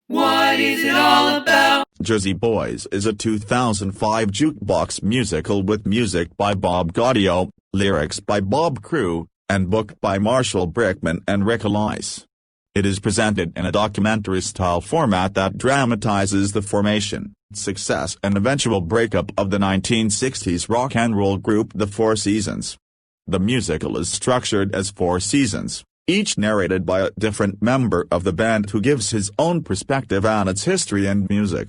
What is it all about? Jersey Boys is a 2005 jukebox musical with music by Bob Gaudio, lyrics by Bob Crewe, and book by Marshall Brickman and Rick Elias. It is presented in a documentary-style format that dramatizes the formation, success and eventual breakup of the 1960s rock and roll group The Four Seasons. The musical is structured as 4 seasons, each narrated by a different member of the band who gives his own perspective on its history and music.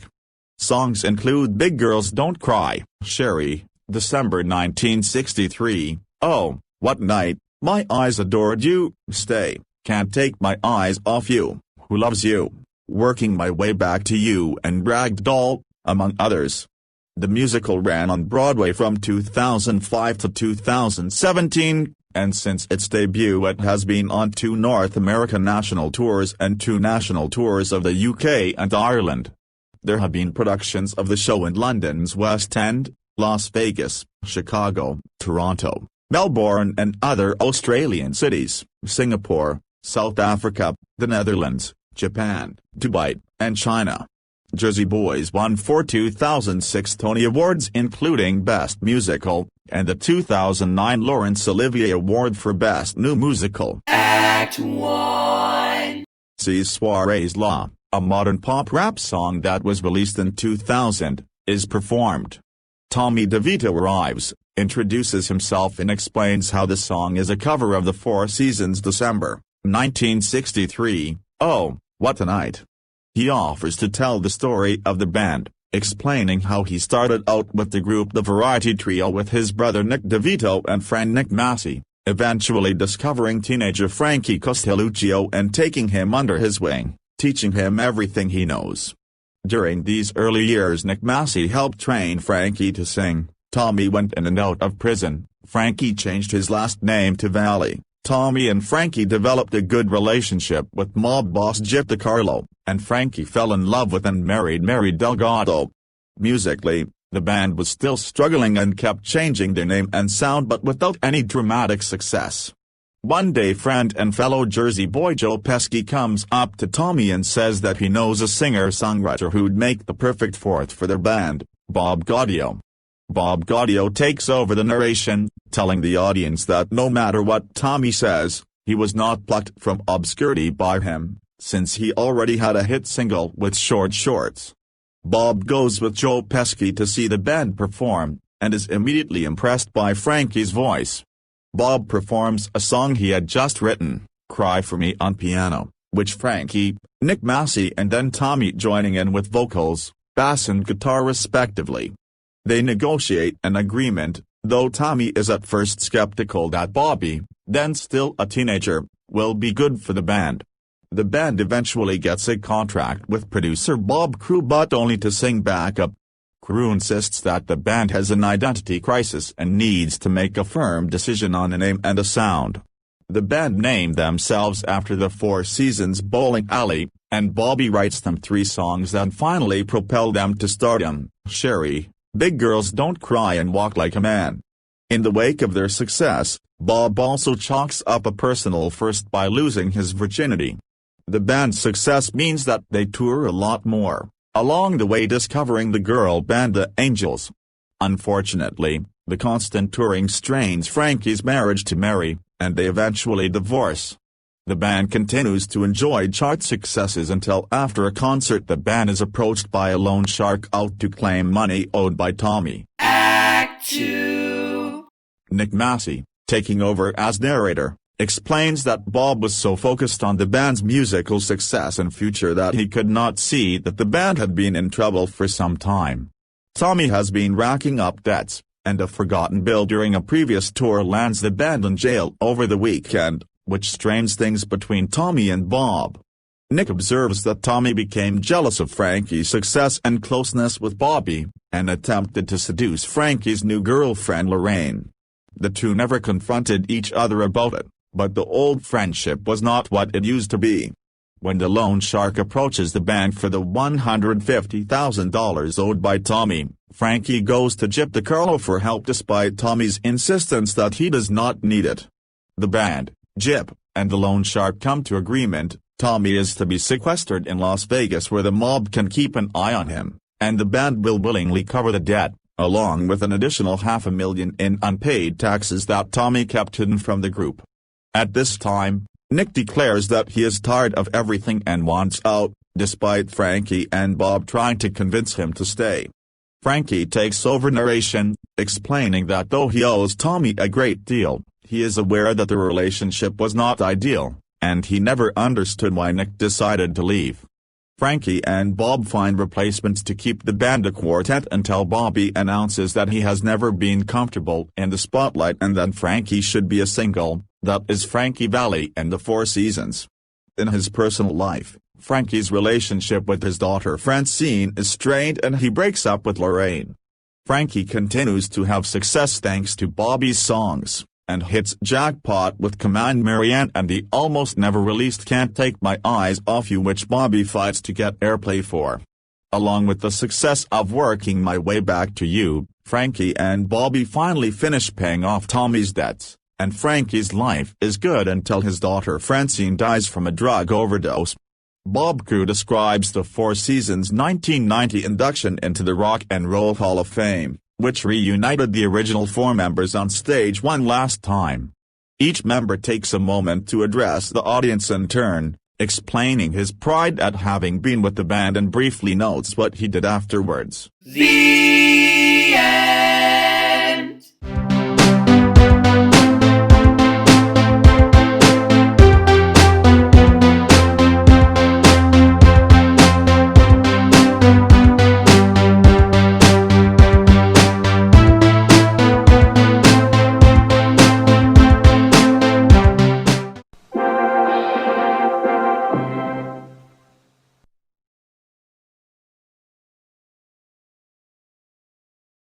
Songs include Big Girls Don't Cry, Sherry, December 1963, Oh, What Night, My Eyes Adored You, Stay, Can't Take My Eyes Off You, Who Loves You, Working My Way Back to You and Ragdoll, among others. The musical ran on Broadway from 2005 to 2017, and since its debut it has been on 2 North American national tours and 2 national tours of the UK and Ireland. There have been productions of the show in London's West End, Las Vegas, Chicago, Toronto, Melbourne and other Australian cities, Singapore, South Africa, the Netherlands, Japan, Dubai, and China. Jersey Boys won 4 2006 Tony Awards including Best Musical, and the 2009 Laurence Olivier Award for Best New Musical. Act 1. See Soire's Law, a modern pop rap song that was released in 2000, is performed. Tommy DeVito arrives, introduces himself and explains how the song is a cover of The Four Seasons' December, 1963, Oh, What a Night. He offers to tell the story of the band, explaining how he started out with the group The Variety Trio with his brother Nick DeVito and friend Nick Massey, eventually discovering teenager Frankie Costelluccio and taking him under his wing, teaching him everything he knows. During these early years Nick Massey helped train Frankie to sing. Tommy went in and out of prison, Frankie changed his last name to Valley. Tommy and Frankie developed a good relationship with mob boss Gyp DeCarlo, and Frankie fell in love with and married Mary Delgado. Musically, the band was still struggling and kept changing their name and sound but without any dramatic success. One day friend and fellow Jersey boy Joe Pesci comes up to Tommy and says that he knows a singer-songwriter who'd make the perfect fourth for their band, Bob Gaudio. Bob Gaudio takes over the narration, telling the audience that no matter what Tommy says, he was not plucked from obscurity by him, since he already had a hit single with Short Shorts. Bob goes with Joe Pesci to see the band perform, and is immediately impressed by Frankie's voice. Bob performs a song he had just written, Cry for Me on piano, which Frankie, Nick Massey and then Tommy joining in with vocals, bass and guitar respectively. They negotiate an agreement, though Tommy is at first skeptical that Bobby, then still a teenager, will be good for the band. The band eventually gets a contract with producer Bob Crewe but only to sing backup. Crewe insists that the band has an identity crisis and needs to make a firm decision on a name and a sound. The band named themselves after the Four Seasons bowling alley, and Bobby writes them 3 songs that finally propel them to stardom, Sherry, Big Girls Don't Cry and Walk Like a Man. In the wake of their success, Bob also chalks up a personal first by losing his virginity. The band's success means that they tour a lot more, along the way discovering the girl band The Angels. Unfortunately, the constant touring strains Frankie's marriage to Mary, and they eventually divorce. The band continues to enjoy chart successes until after a concert the band is approached by a loan shark out to claim money owed by Tommy. Act 2. Nick Massey, taking over as narrator, explains that Bob was so focused on the band's musical success and future that he could not see that the band had been in trouble for some time. Tommy has been racking up debts, and a forgotten bill during a previous tour lands the band in jail over the weekend, which strains things between Tommy and Bob. Nick observes that Tommy became jealous of Frankie's success and closeness with Bobby, and attempted to seduce Frankie's new girlfriend Lorraine. The two never confronted each other about it, but the old friendship was not what it used to be. When the loan shark approaches the bank for the $150,000 owed by Tommy, Frankie goes to Gyp DeCarlo for help despite Tommy's insistence that he does not need it. The band, Gyp, and the loan shark come to agreement, Tommy is to be sequestered in Las Vegas where the mob can keep an eye on him, and the band will willingly cover the debt, along with an additional $500,000 in unpaid taxes that Tommy kept hidden from the group. At this time, Nick declares that he is tired of everything and wants out, despite Frankie and Bob trying to convince him to stay. Frankie takes over narration, explaining that though he owes Tommy a great deal, he is aware that the relationship was not ideal, and he never understood why Nick decided to leave. Frankie and Bob find replacements to keep the band a quartet until Bobby announces that he has never been comfortable in the spotlight and that Frankie should be a single, that is Frankie Valli and the Four Seasons. In his personal life, Frankie's relationship with his daughter Francine is strained and he breaks up with Lorraine. Frankie continues to have success thanks to Bobby's songs, and hits jackpot with Command Marianne and the almost never released Can't Take My Eyes Off You, which Bobby fights to get airplay for. Along with the success of Working My Way Back to You, Frankie and Bobby finally finish paying off Tommy's debts, and Frankie's life is good until his daughter Francine dies from a drug overdose. Bob Crew describes the Four Seasons' 1990 induction into the Rock and Roll Hall of Fame, which reunited the original four members on stage one last time. Each member takes a moment to address the audience in turn, explaining his pride at having been with the band and briefly notes what he did afterwards. The end.